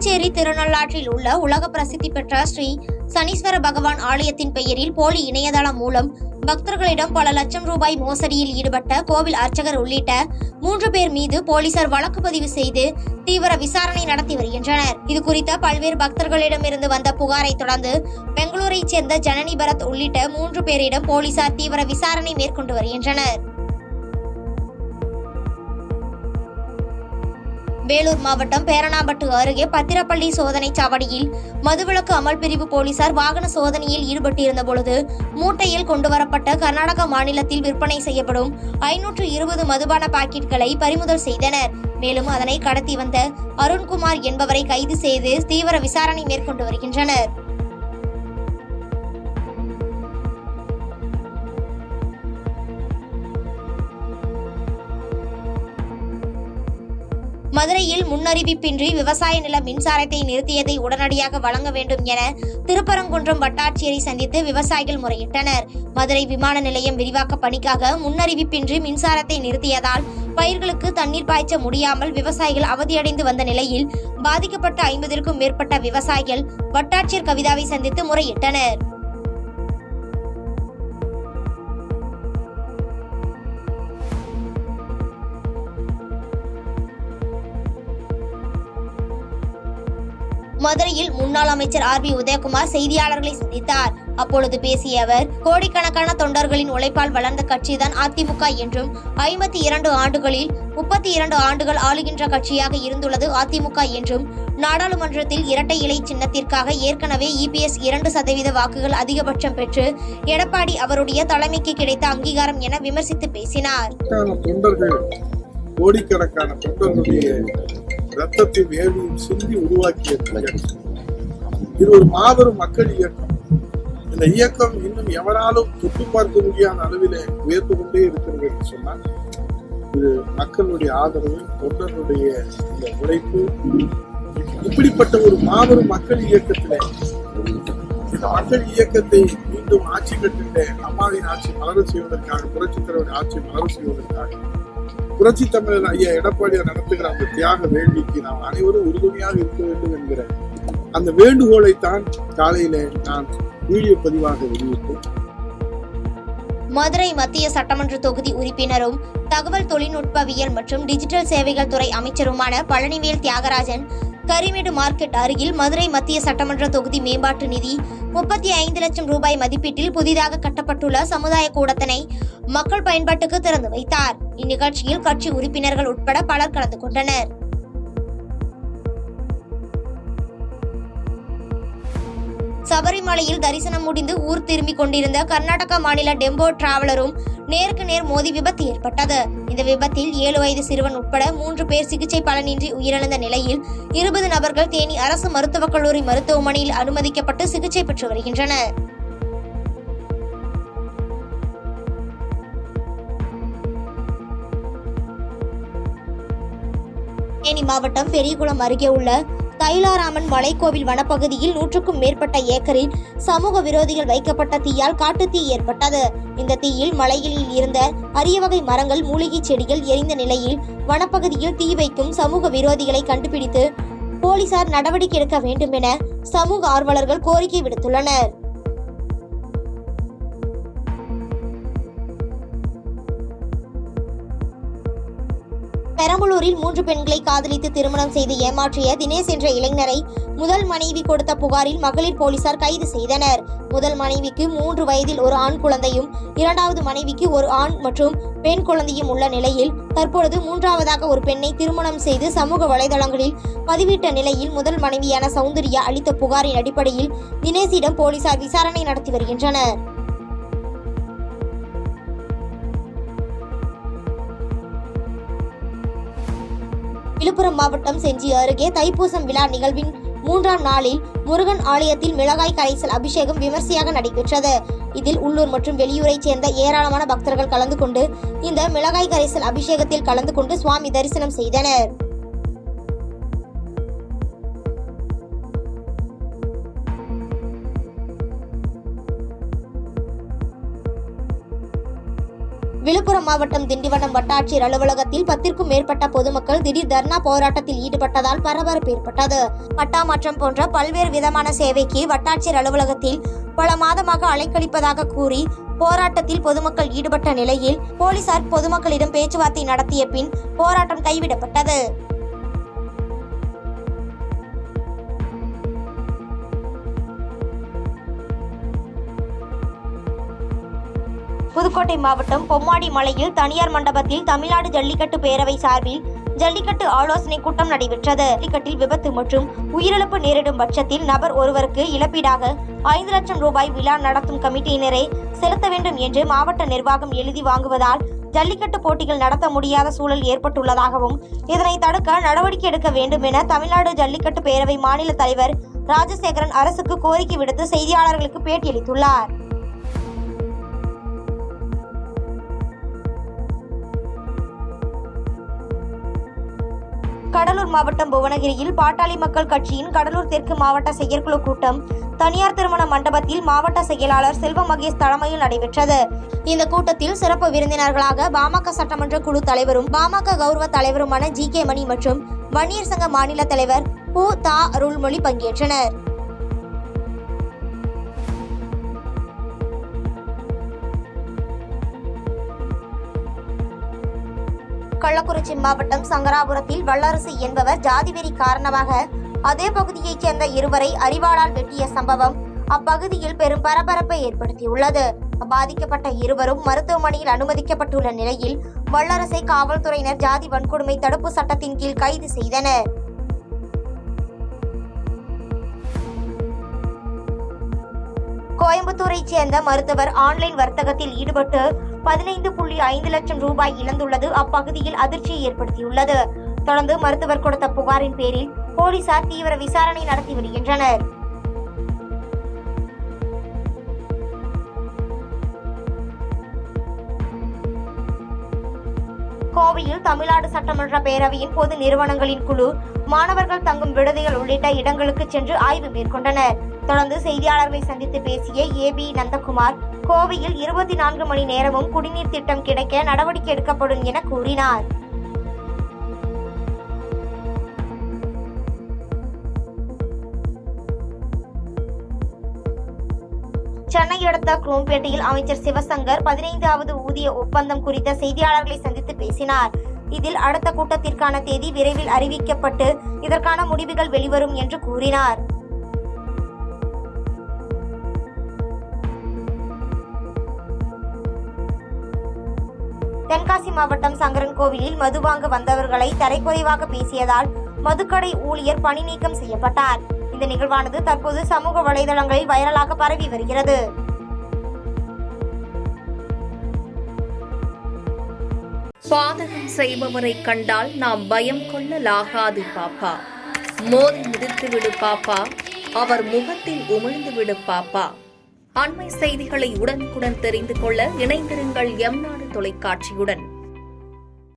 புதுச்சேரி திருநள்ளாற்றில் உள்ள உலக பிரசித்தி பெற்ற ஸ்ரீ சனீஸ்வர பகவான் ஆலயத்தின் பெயரில் போலி இணையதளம் மூலம் பக்தர்களிடம் பல லட்சம் ரூபாய் மோசடியில் ஈடுபட்ட கோவில் அர்ச்சகர் உள்ளிட்ட 3 பேர் மீது போலீசார் வழக்கு பதிவு செய்து தீவிர விசாரணை நடத்தி வருகின்றனர். இதுகுறித்த பல்வேறு பக்தர்களிடமிருந்து வந்த புகாரை தொடர்ந்து பெங்களூரைச் சேர்ந்த ஜனனி பரத் உள்ளிட்ட 3 பேரிடம் போலீசார் தீவிர விசாரணை மேற்கொண்டு வருகின்றனர். வேலூர் மாவட்டம் பேரணாம்பட்டு அருகே பத்திரப்பள்ளி சோதனை சாவடியில் மதுவிலக்கு அமல் பிரிவு போலீசார் வாகன சோதனையில் ஈடுபட்டிருந்த பொழுது மூட்டையில் கொண்டுவரப்பட்ட கர்நாடக மாநிலத்தில் விற்பனை செய்யப்படும் 520 மதுபான பாக்கெட்களை பறிமுதல் செய்தனர். மேலும் அதனை கடத்தி வந்த அருண்குமார் என்பவரை கைது செய்து தீவிர விசாரணை மேற்கொண்டு வருகின்றனர். மதுரையில் முன்னறிவிப்பின்றி விவசாய நில மின்சாரத்தை நிறுத்தியதை உடனடியாக வழங்க வேண்டும் என திருப்பரங்குன்றம் வட்டாட்சியரை சந்தித்து விவசாயிகள் முறையிட்டனர். மதுரை விமான நிலையம் விரிவாக்க பணிக்காக முன்னறிவிப்பின்றி மின்சாரத்தை நிறுத்தியதால் பயிர்களுக்கு தண்ணீர் பாய்ச்ச முடியாமல் விவசாயிகள் அவதியடைந்து வந்த நிலையில் பாதிக்கப்பட்ட 50க்கும் மேற்பட்ட விவசாயிகள் வட்டாட்சியர் கவிதாவை சந்தித்து முறையிட்டனர். மதுரையில் முன்னாள் அமைச்சர் RB உதயகுமார் செய்தியாளர்களை சந்தித்தார். அப்பொழுது பேசிய அவர், கோடிக்கணக்கான தொண்டர்களின் உழைப்பால் வளர்ந்த கட்சிதான் அதிமுக என்றும் 52 ஆண்டுகளில் 32 ஆண்டுகள் ஆளுகின்ற கட்சியாக இருந்துள்ளது அதிமுக என்றும் நாடாளுமன்றத்தில் இரட்டை இலை சின்னத்திற்காக ஏற்கனவே EPS 2% வாக்குகள் அதிகபட்சம் பெற்று எடப்பாடி அவருடைய தலைமைக்கு கிடைத்த அங்கீகாரம் என விமர்சித்து பேசினார். கோடிக்கணக்கான தொண்டர்களுடைய ரத்தத்தை வேர்வையும் சிந்தி உருவாக்கிய இது ஒரு மாபெரும் மக்கள் இயக்கம். இந்த இயக்கம் இன்னும் எவராலும் தொட்டு பார்க்க முடியாத அளவிலே உயர்ந்து கொண்டே இருக்கிறது என்று சொன்னால் இது மக்களுடைய ஆதரவு, தொண்டர்களுடைய இந்த உழைப்பு. இப்படிப்பட்ட ஒரு மாபெரும் மக்கள் இயக்கத்திலே இந்த மக்கள் இயக்கத்தை மீண்டும் ஆட்சி கட்டிலே அம்மாவின் ஆட்சி மலர செய்வதற்காக, புரட்சித் தலைவரின் ஆட்சி மலர செய்வதற்காக புரட்சி தமிழர் ஐயா எடப்பாடியார் நடத்துகிற அந்த தியாக வேள்விக்கு நாம் அனைவரும் உறுதுணையாக இருக்க வேண்டும் என்கிற அந்த வேண்டுகோளைத்தான் காலையில நான் வீடியோ பதிவாக வெளியிட்டேன். மதுரை மத்திய சட்டமன்ற தொகுதி உறுப்பினரும் தகவல் தொழில்நுட்பவியல் மற்றும் டிஜிட்டல் சேவைகள் துறை அமைச்சருமான பழனிவேல் தியாகராஜன் கரிமேடு மார்க்கெட் அருகில் மதுரை மத்திய சட்டமன்ற தொகுதி மேம்பாட்டு நிதி 35 லட்சம் ரூபாய் மதிப்பீட்டில் புதிதாக கட்டப்பட்டுள்ள சமுதாய கூடத்தினை மக்கள் பயன்பாட்டுக்கு திறந்து வைத்தார். இந்நிகழ்ச்சியில் கட்சி உறுப்பினர்கள் உட்பட பலர் கலந்து கொண்டனர். சபரிமலையில் தரிசனம் முடிந்து ஊர் திரும்பிக் கொண்டிருந்த கர்நாடக மாநில டெம்போ டிராவலரும் நேருக்கு நேர் மோதி விபத்து ஏற்பட்டது. இந்த விபத்தில் 7 வயது சிறுவன் உட்பட 3 பேர் சிகிச்சை பலனின்றி உயிரிழந்த நிலையில் 20 நபர்கள் தேனி அரசு மருத்துவக் கல்லூரி மருத்துவமனையில் அனுமதிக்கப்பட்டு சிகிச்சை பெற்று வருகின்றனர். தேனி மாவட்டம் பெரியகுளம் அருகே உள்ள தைலாராமன் மலைக்கோவில் வனப்பகுதியில் 100க்கும் மேற்பட்ட ஏக்கரில் சமூக விரோதிகள் வைக்கப்பட்ட தீயால் காட்டுத்தீ ஏற்பட்டது. இந்த தீயில் மலைகளில் இருந்த அரிய வகை மரங்கள், மூலிகை செடிகள் எரிந்த நிலையில் வனப்பகுதியில் தீ வைக்கும் சமூக விரோதிகளை கண்டுபிடித்து போலீசார் நடவடிக்கை எடுக்க வேண்டும் என சமூக ஆர்வலர்கள் கோரிக்கை விடுத்துள்ளனர். பெரம்பலூரில் 3 பெண்களை காதலித்து திருமணம் செய்து ஏமாற்றிய தினேஷ் என்ற இளைஞரை முதல் மனைவி கொடுத்த புகாரில் மகளிர் போலீசார் கைது செய்தனர். முதல் மனைவிக்கு 3 வயதில் ஒரு ஆண் குழந்தையும், 2வது மனைவிக்கு ஒரு ஆண் மற்றும் பெண் குழந்தையும் உள்ள நிலையில் தற்பொழுது 3வதாக ஒரு பெண்ணை திருமணம் செய்து சமூக வலைதளங்களில் பதிவிட்ட நிலையில் முதல் மனைவியான சௌந்தர்யா அளித்த புகாரின் அடிப்படையில் தினேஷிடம் போலீசார் விசாரணை நடத்தி வருகின்றனர். விழுப்புரம் மாவட்டம் செஞ்சி அருகே தைப்பூசம் விழா நிகழ்வின் 3ஆம் நாளில் முருகன் ஆலயத்தில் மிளகாய் கரைசல் அபிஷேகம் விமர்சையாக நடைபெற்றது. இதில் உள்ளூர் மற்றும் வெளியூரைச் சேர்ந்த ஏராளமான பக்தர்கள் கலந்து கொண்டு இந்த மிளகாய் கரைசல் அபிஷேகத்தில் கலந்து கொண்டு சுவாமி தரிசனம் செய்தனர். விழுப்புரம் மாவட்டம் திண்டிவனம் வட்டாட்சியர் அலுவலகத்தில் 10க்கும் மேற்பட்ட பொதுமக்கள் திடீர் தர்ணா போராட்டத்தில் ஈடுபட்டதால் பரபரப்பு ஏற்பட்டது. பட்டா மாற்றம் போன்ற பல்வேறு விதமான சேவைக்கு வட்டாட்சியர் அலுவலகத்தில் பல மாதமாக அலைக்கழிப்பதாக கூறி போராட்டத்தில் பொதுமக்கள் ஈடுபட்ட நிலையில் போலீசார் பொதுமக்களிடம் பேச்சுவார்த்தை நடத்திய பின் போராட்டம் கைவிடப்பட்டது. புதுக்கோட்டை மாவட்டம் பொம்மாடி மலையில் தனியார் மண்டபத்தில் தமிழ்நாடு ஜல்லிக்கட்டு பேரவை சார்பில் ஜல்லிக்கட்டு ஆலோசனை கூட்டம் நடைபெற்றது. ஜல்லிக்கட்டில் விபத்து மற்றும் உயிரிழப்பு நேரிடும் பட்சத்தில் நபர் ஒருவருக்கு இழப்பீடாக 5 லட்சம் ரூபாய் விழா நடத்தும் கமிட்டியினரை செலுத்த வேண்டும் என்று மாவட்ட நிர்வாகம் எழுதி வாங்குவதால் ஜல்லிக்கட்டு போட்டிகள் நடத்த முடியாத சூழல் ஏற்பட்டுள்ளதாகவும் இதனை தடுக்க நடவடிக்கை எடுக்க வேண்டும் என தமிழ்நாடு ஜல்லிக்கட்டு பேரவை மாநில தலைவர் ராஜசேகரன் அரசுக்கு கோரிக்கை விடுத்து செய்தியாளர்களுக்கு பேட்டியளித்துள்ளார். கடலூர் மாவட்டம் புவனகிரியில் பாட்டாளி மக்கள் கட்சியின் கடலூர் தெற்கு மாவட்ட செயற்குழு கூட்டம் தனியார் திருமண மண்டபத்தில் மாவட்ட செயலாளர் செல்வ மகேஷ் தலைமையில் நடைபெற்றது. இந்த கூட்டத்தில் சிறப்பு விருந்தினர்களாக பாமக சட்டமன்ற குழு தலைவரும் பாமக கௌரவ தலைவருமான ஜி.கே. மணி மற்றும் வன்னியர் சங்க மாநில தலைவர் தா. அருள்மொழி பங்கேற்றனர். கள்ளக்குறிச்சி மாவட்டம் சங்கராபுரத்தில் வல்லரசு என்பவர் ஜாதிவெறி காரணமாக அதே பகுதியைச் சேர்ந்த இருவரை அரிவாளால் வெட்டிய சம்பவம் அப்பகுதியில் பெரும் பரபரப்பை ஏற்படுத்தியுள்ளது. பாதிக்கப்பட்ட இருவரும் மருத்துவமனையில் அனுமதிக்கப்பட்டுள்ள நிலையில் வல்லரசை காவல்துறையினர் ஜாதி வன்கொடுமை தடுப்பு சட்டத்தின் கீழ் கைது செய்தனர். கோயம்புத்தூரைச் சேர்ந்த மருத்துவர் ஆன்லைன் வர்த்தகத்தில் ஈடுபட்டு 15.5 லட்சம் ரூபாய் இழந்துள்ளது அப்பகுதியில் அதிர்ச்சியை ஏற்படுத்தியுள்ளது. தொடர்ந்து மருத்துவர் கொடுத்த புகாரின் பேரில் போலீசார் தீவிர விசாரணை நடத்தி வருகின்றனர். கோவையில் தமிழ்நாடு சட்டமன்ற பேரவையின் பொது நிறுவனங்களின் குழு மாணவர்கள் தங்கும் விடுதிகள் உள்ளிட்ட இடங்களுக்கு சென்று ஆய்வு மேற்கொண்டனர். தொடர்ந்து செய்தியாளர்களை சந்தித்து பேசிய ஏபி நந்தகுமார், கோவையில் 24 மணி நேரமும் குடிநீர் திட்டம் கிடைக்க நடவடிக்கை எடுக்கப்படும் என கூறினார். சென்னை அடுத்த குரோம்பேட்டையில் அமைச்சர் சிவசங்கர் 15வது ஊதிய ஒப்பந்தம் குறித்த செய்தியாளர்களை சந்தித்து பேசினார். இதில் அடுத்த கூட்டத்திற்கான தேதி விரைவில் அறிவிக்கப்பட்டு இதற்கான முடிவுகள் வெளிவரும் என்று கூறினார். தென்காசி மாவட்டம் சங்கரன் கோவிலில் மது வாங்க வந்தவர்களை தரைக்குறைவாக பேசியதால் மதுக்கடை ஊழியர் பணி நீக்கம் செய்யப்பட்டார். இந்த நிகழ்வானது தற்போது சமூக வலைதளங்களில் வைரலாக பரவி வருகிறது. பாதகம் செய்பவரை கண்டால் நாம் பயம் கொள்ளலாகாது பாப்பா. மோதி மிதித்து விடு பாப்பா, அவர் முகத்தில் உமிழ்ந்து விடு பாப்பா. அண்மை செய்திகளை உடனுக்குடன் தெரிந்து கொள்ள இணைந்திருங்கள் எம் நாடு தொலைக்காட்சியுடன்.